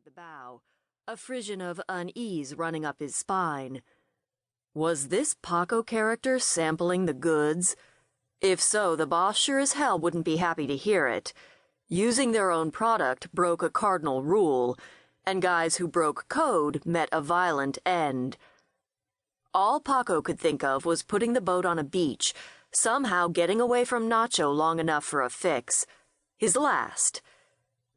the bow, a frisson of unease running up his spine. Was this Paco character sampling the goods? If so, the boss sure as hell wouldn't be happy to hear it. Using their own product broke a cardinal rule, and guys who broke code met a violent end. All Paco could think of was putting the boat on a beach, somehow getting away from Nacho long enough for a fix. His last.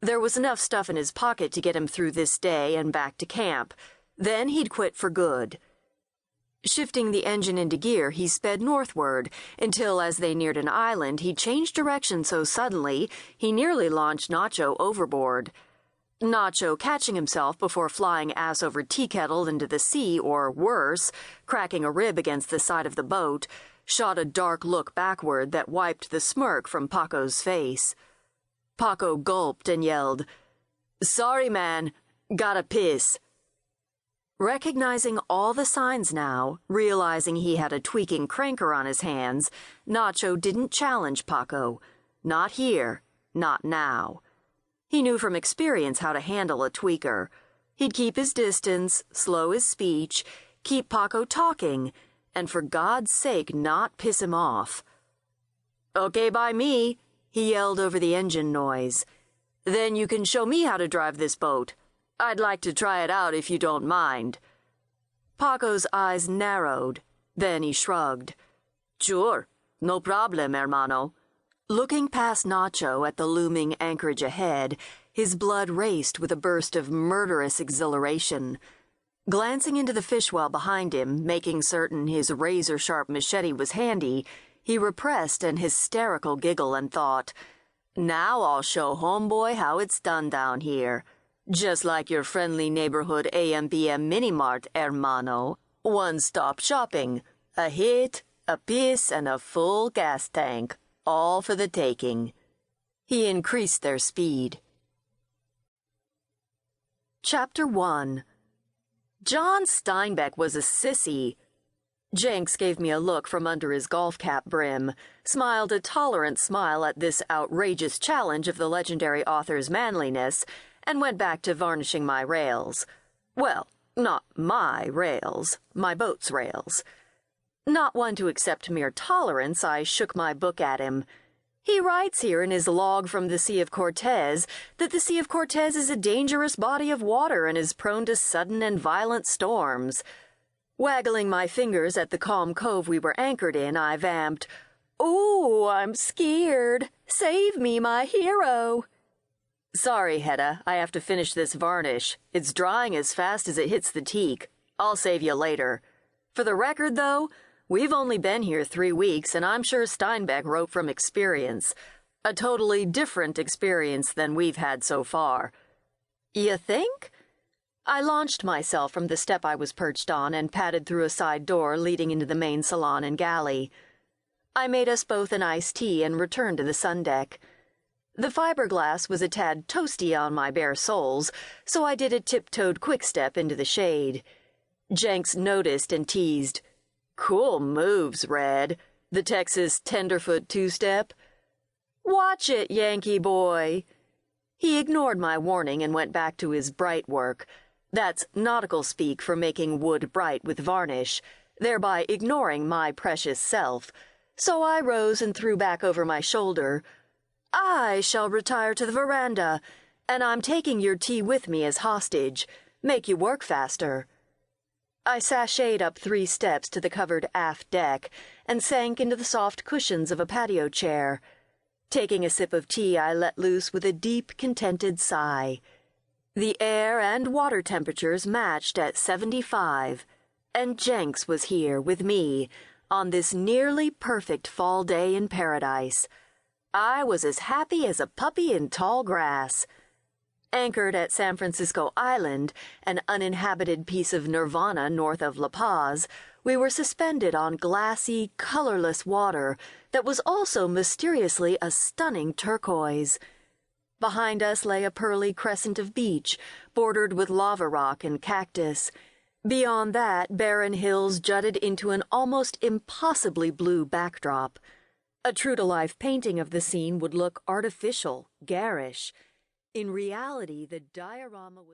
There was enough stuff in his pocket to get him through this day and back to camp. Then he'd quit for good. Shifting the engine into gear, he sped northward, until as they neared an island, he changed direction so suddenly he nearly launched Nacho overboard. Nacho, catching himself before flying ass over tea-kettle into the sea, or worse, cracking a rib against the side of the boat, shot a dark look backward that wiped the smirk from Paco's face. Paco gulped and yelled, "Sorry, man. Gotta piss." Recognizing all the signs now, realizing he had a tweaking cranker on his hands, Nacho didn't challenge Paco. Not here. Not now. He knew from experience how to handle a tweaker. He'd keep his distance, slow his speech, keep Paco talking, and for God's sake not piss him off. "Okay by me," he yelled over the engine noise. "Then you can show me how to drive this boat. I'd like to try it out if you don't mind." Paco's eyes narrowed. Then he shrugged. "Sure, no problem, hermano." Looking past Nacho at the looming anchorage ahead, his blood raced with a burst of murderous exhilaration. Glancing into the fish well behind him, making certain his razor-sharp machete was handy, he repressed an hysterical giggle and thought, "Now I'll show homeboy how it's done down here. Just like your friendly neighborhood AM/PM mini-mart, hermano. One-stop shopping. A hit, a piss, and a full gas tank. All for the taking." He increased their speed. Chapter 1. John Steinbeck was a sissy. Jinx gave me a look from under his golf cap brim, smiled a tolerant smile at this outrageous challenge of the legendary author's manliness, and went back to varnishing my rails. Well, not my rails, my boat's rails. Not one to accept mere tolerance, I shook my book at him. He writes here in his log from the Sea of Cortez that the Sea of Cortez is a dangerous body of water and is prone to sudden and violent storms. Waggling my fingers at the calm cove we were anchored in, I vamped, "Ooh, I'm scared. Save me, my hero." "Sorry, Hetta, I have to finish this varnish. It's drying as fast as it hits the teak. I'll save you later. For the record, though, we've only been here 3 weeks, and I'm sure Steinbeck wrote from experience. A totally different experience than we've had so far." "You think?" I launched myself from the step I was perched on and padded through a side door leading into the main salon and galley. I made us both an iced tea and returned to the sun deck. The fiberglass was a tad toasty on my bare soles, so I did a tiptoed quick-step into the shade. Jenks noticed and teased, "Cool moves, Red. The Texas tenderfoot two-step." "Watch it, Yankee boy." He ignored my warning and went back to his bright work. That's nautical speak for making wood bright with varnish, thereby ignoring my precious self. So I rose and threw back over my shoulder, "I shall retire to the veranda, and I'm taking your tea with me as hostage. Make you work faster." I sashayed up 3 steps to the covered aft deck and sank into the soft cushions of a patio chair. Taking a sip of tea, I let loose with a deep, contented sigh. The air and water temperatures matched at 75, and Jenks was here with me on this nearly perfect fall day in paradise. I was as happy as a puppy in tall grass. Anchored at San Francisco Island, an uninhabited piece of nirvana north of La Paz, we were suspended on glassy, colorless water that was also mysteriously a stunning turquoise. Behind us lay a pearly crescent of beach, bordered with lava rock and cactus. Beyond that, barren hills jutted into an almost impossibly blue backdrop. A true-to-life painting of the scene would look artificial, garish. In reality, the diorama was